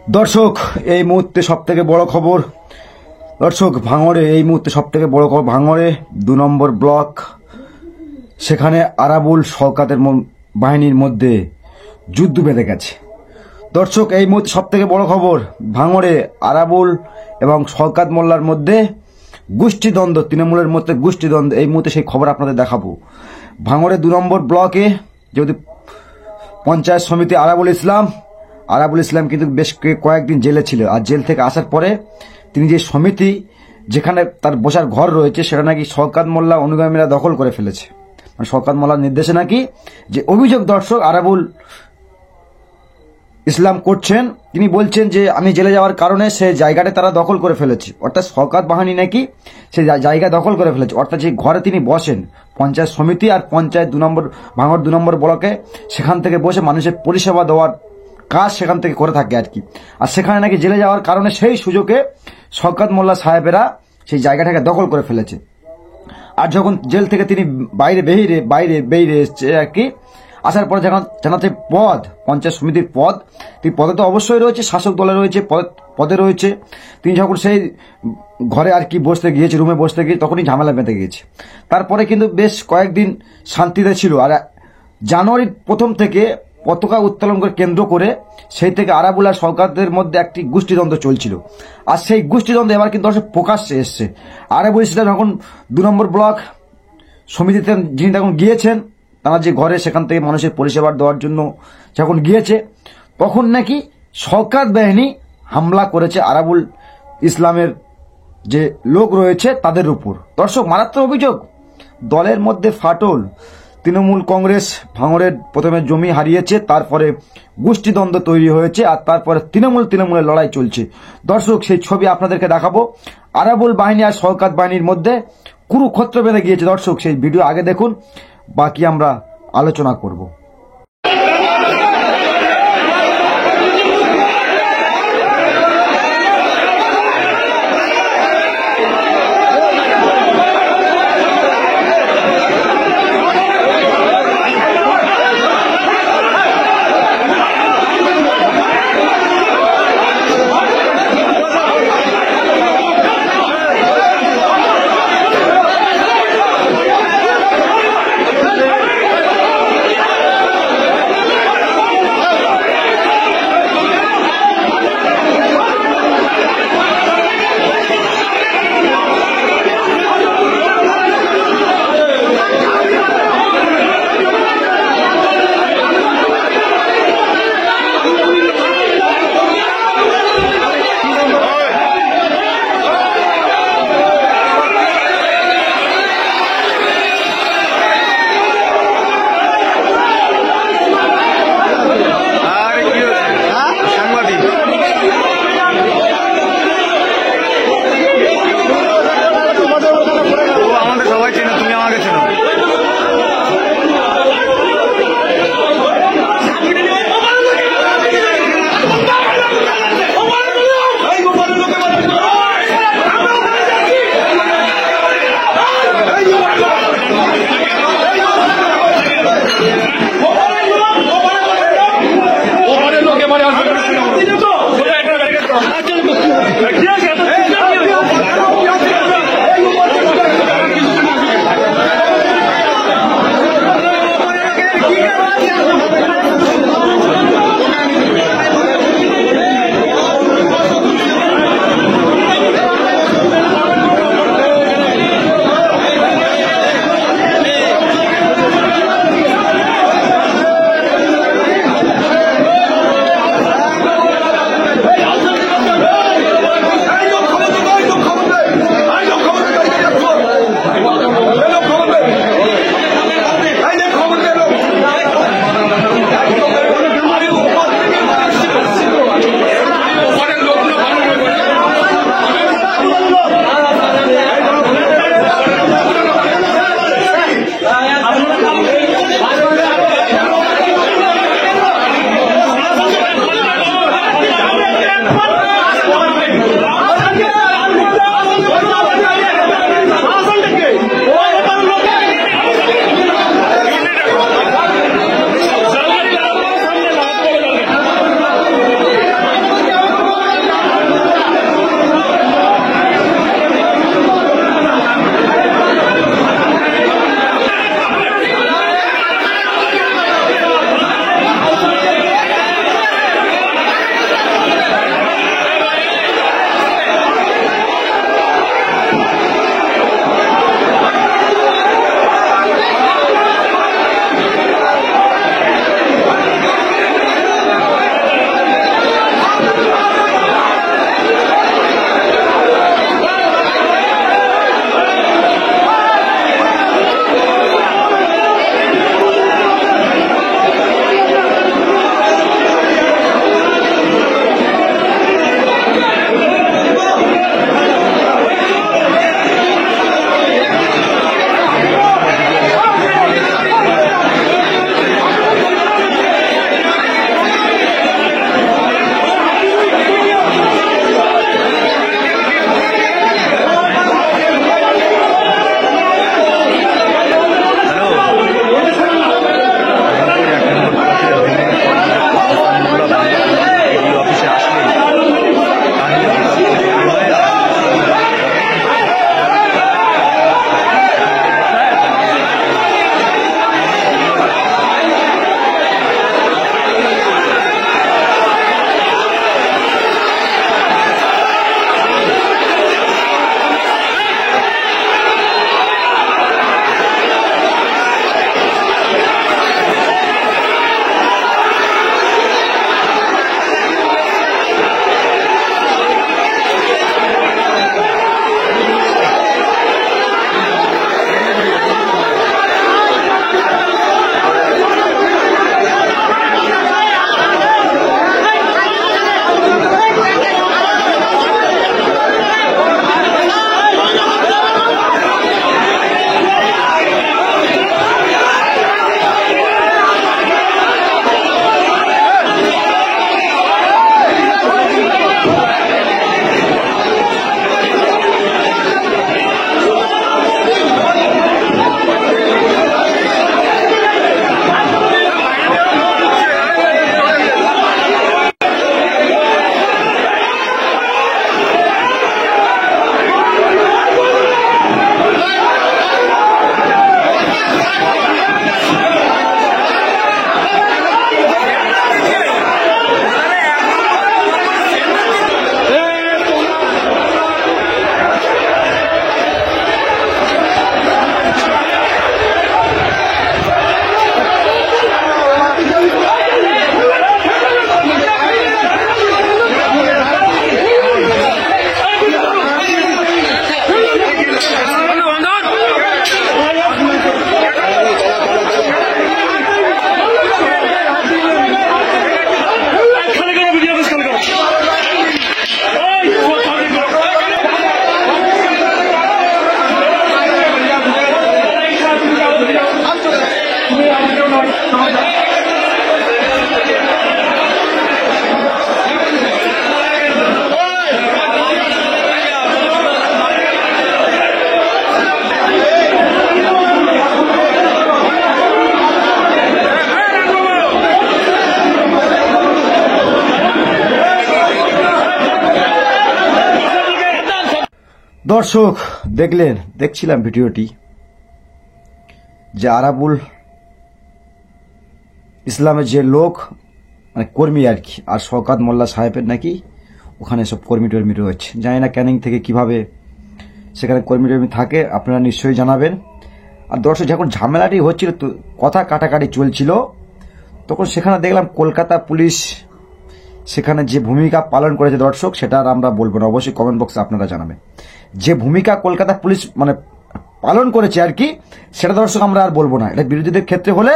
দর্শক, এই মুহূর্তে সবথেকে বড় খবর। দর্শক, ভাঙড়ে এই মুহূর্তে সবথেকে বড় খবর। ভাঙড়ে 2 নম্বর ব্লক, সেখানে আরাবুল শওকাতের বাহিনীর মধ্যে যুদ্ধ বেঁধে গেছে। দর্শক, এই মুহূর্তে সবথেকে বড় খবর, ভাঙড়ে আরাবুল এবং শওকাত মোল্লার মধ্যে গোষ্ঠীদ্বন্দ্ব, তৃণমূলের মধ্যে গোষ্ঠীদ্বন্দ্ব। এই মুহূর্তে সেই খবর আপনাদের দেখাবো। ভাঙড়ে 2 নম্বর ব্লকে যেহেতু পঞ্চায়েত সমিতি আরাবুল ইসলাম কিন্তু বেশ কয়েকদিন জেলে ছিল, আর জেল থেকে আসার পরে তিনি যে সমিতি যেখানে তার বসার ঘর রয়েছে সেটা নাকি শওকাত মোল্লা অনুগামীরা দখল করে ফেলেছে। মানে শওকাত মোল্লার নির্দেশে নাকি যে অভিযোগ দর্শক আরাবুল ইসলাম করছেন, তিনি বলছেন যে আমি জেলে যাওয়ার কারণে সেই জায়গাটা তারা দখল করে ফেলেছে। অর্থাৎ শওকাত বাহিনী নাকি সেই জায়গা দখল করে ফেলেছে। অর্থাৎ যে ঘরে তিনি বসেন পঞ্চায়েত সমিতি আর পঞ্চায়েত ভাঙড় 2 নম্বর ব্লকে, সেখান থেকে বসে মানুষের পরিষেবা দেওয়ার কাজ সেখান থেকে করে থাকে আর কি। আর সেখানে নাকি জেলে যাওয়ার কারণে সেই সুযোগে শওকাত মোল্লা সাহেবেরা সেই জায়গাটাকে দখল করে ফেলেছে। আর যখন জেল থেকে তিনি বাইরে এসছে আর কি, আসার পরে যখন জানাতে পদ, পঞ্চায়েত সমিতির পদ, তিনি পদে তো অবশ্যই রয়েছে, শাসক দলে রয়েছে, পদে রয়েছে। তিনি যখন সেই ঘরে আর কি বসতে গিয়েছে, রুমে বসতে গিয়ে, তখনই ঝামেলা বেঁধে গিয়েছে। তারপরে কিন্তু বেশ কয়েকদিন শান্তিতে ছিল। আর জানুয়ারির 1ম থেকে পতাকা উত্তোলনকে কেন্দ্র করে সেই থেকে আরাবুল আর শওকাতের মধ্যে একটি গোষ্ঠীদ্বন্দ্ব চলছিল। আর সেই গোষ্ঠীদ্বন্দ্ব এবার কিন্তু প্রকাশ্যে এসছে। আরাবুল ইসলাম যখন 2 নম্বর ব্লক সমিতিতে যিনি তখন গিয়েছেন, তারা যে ঘরে সেখান থেকে মানুষের পরিষেবা দেওয়ার জন্য যখন গিয়েছে, তখন নাকি শওকাত বাহিনী হামলা করেছে আরাবুল ইসলামের যে লোক রয়েছে তাদের উপর। দর্শক, মারাত্মক অভিযোগ, দলের মধ্যে ফাটল। তৃণমূল কংগ্রেস ভাঙড়ের প্রথমে জমি হারিয়েছে, তারপরে গোষ্ঠীদ্বন্দ্ব তৈরি হয়েছে, আর তারপরে তৃণমূলের লড়াই চলছে। দর্শক, সেই ছবি আপনাদেরকে দেখাবো। আরাবুল বাহিনী আর শওকাত বাহিনীর মধ্যে কুরুক্ষেত্র বেঁধে গিয়েছে। দর্শক, সেই ভিডিও আগে দেখুন, বাকি আমরা আলোচনা করব। দর্শক দেখছিলাম ভিডিওটি, যে আরাবুল ইসলামের যে লোক মানে কর্মী আর কি, আর শওকত মোল্লা সাহেবের নাকি ওখানে সব কর্মী টর্মী রয়েছে। জানি না ক্যানিং থেকে কিভাবে সেখানে কর্মী টর্মী থাকে, আপনারা নিশ্চয়ই জানাবেন। আর দর্শক, যখন ঝামেলাটি হচ্ছিল, কথা কাটাকাটি চলছিল, তখন সেখানে দেখলাম কলকাতা পুলিশ সেখানে যে ভূমিকা পালন করেছে দর্শক, সেটা আর আমরা বলবো না, অবশ্যই কমেন্ট বক্সে আপনারা জানাবেন। যে ভূমিকা কলকাতা পুলিশ মানে পালন করেছে আর কি, সেটা দর্শক আমরা আর বলবো না। এটা বিরোধীদের ক্ষেত্রে হলে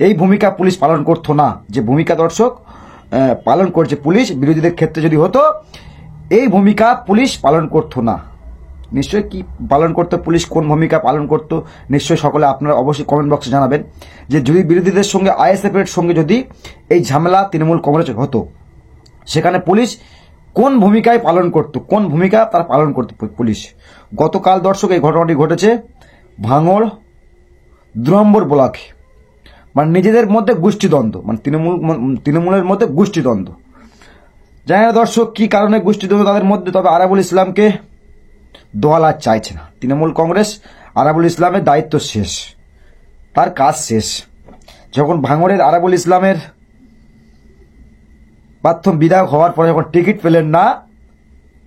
এই ভূমিকা পুলিশ পালন করতো না। যে ভূমিকা দর্শক পালন করছে পুলিশ, বিরোধীদের ক্ষেত্রে যদি হতো, এই ভূমিকা পুলিশ পালন করতো না। নিশ্চয়ই কি পালন করতো পুলিশ, কোন ভূমিকা পালন করতো, নিশ্চয়ই সকলে আপনারা অবশ্যই কমেন্ট বক্সে জানাবেন। যে যদি বিরোধীদের সঙ্গে আইএসএফ এর সঙ্গে যদি এই ঝামেলা তৃণমূল কংগ্রেস হতো, সেখানে পুলিশ কোন ভূমিকায় পালন করত, কোন ভূমিকা তারা পালন করত পুলিশ। গতকাল দর্শক এই ঘটনাটি ঘটেছে ভাঙড় 2 নম্বর ব্লকে, মানে নিজেদের মধ্যে গোষ্ঠীদ্বন্দ্ব, মানে তৃণমূলের মধ্যে গোষ্ঠীদ্বন্দ্ব। জানি না দর্শক কি কারণে গোষ্ঠীদ্বন্দ্ব তাদের মধ্যে, তবে আরাবুল ইসলামকে দল আর চাইছে না তৃণমূল কংগ্রেস। আরাবুল ইসলামের দায়িত্ব শেষ, তার কাজ শেষ। যখন ভাঙড়ের আরাবুল ইসলামের প্রাথম বিধায়ক হওয়ার পরে যখন টিকিট পেলেন না,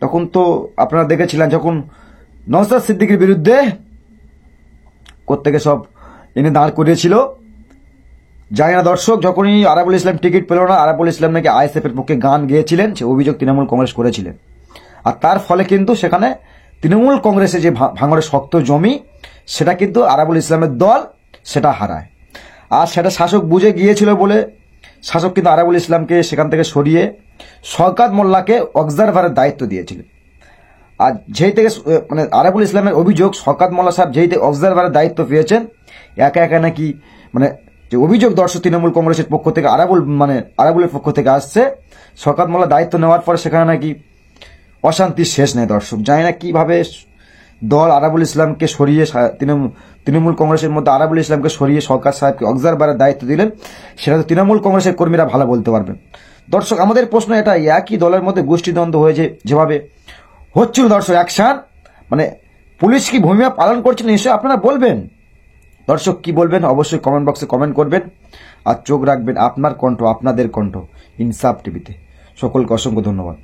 তখন তো আপনারা দেখেছিলেন যখন নওশাদ সিদ্দিকীর বিরুদ্ধে কোত্থেকে সব এনে দাঁড় করিয়েছিল। জানি না দর্শক, যখনই আরাবুল ইসলাম টিকিট পেল না, আরাবুল ইসলাম নাকি আইএসএফ এর পক্ষে গান গেয়েছিলেন, সে অভিযোগ তৃণমূল কংগ্রেস করেছিলেন। আর তার ফলে কিন্তু সেখানে তৃণমূল কংগ্রেসে যে ভাঙড়ের শক্ত জমি, সেটা কিন্তু আরাবুল ইসলামের দল সেটা হারায়। আর সেটা শাসক বুঝে গিয়েছিল বলে শাসক কিন্তু আরাবুল ইসলামকে সেখান থেকে সরিয়ে শওকত মোল্লাকে অবজারভারের দায়িত্ব দিয়েছিলেন। আর যেই থেকে মানে আরাবুল ইসলামের অভিযোগ, শওকত মোল্লা সাহেব যেই থেকে অবজারভারের দায়িত্ব পেয়েছেন, একা একা নাকি মানে যে অভিযোগ দর্শক তৃণমূল কংগ্রেসের পক্ষ থেকে আরাবুলের পক্ষ থেকে আসছে, শওকত মোল্লা দায়িত্ব নেওয়ার পরে সেখানে নাকি অশান্তির শেষ নেই দর্শক। জানি না কিভাবে দল আরাবুল ইসলামকে সরিয়ে, তৃণমূল কংগ্রেসের মধ্যে আরাবুল ইসলামকে সরিয়ে শওকত সাহেবকে অবজারভারের দায়িত্ব দিলেন, সেটা তো তৃণমূল কংগ্রেসের কর্মীরা ভালো বলতে পারবেন। দর্শক, আমাদের প্রশ্ন এটা, একই দলের মধ্যে গোষ্ঠীদ্বন্দ্ব হয়েছে যেভাবে হচ্ছিল দর্শক, অ্যাকশন মানে পুলিশ কি ভূমিকা পালন করছে, নিশ্চয়ই আপনারা বলবেন। দর্শক কি বলবেন অবশ্যই কমেন্ট বক্সে কমেন্ট করবেন। আর চোখ রাখবেন আপনার কণ্ঠ, আপনাদের কণ্ঠ ইনসাফ টিভিতে। সকলকে অসংখ্য ধন্যবাদ।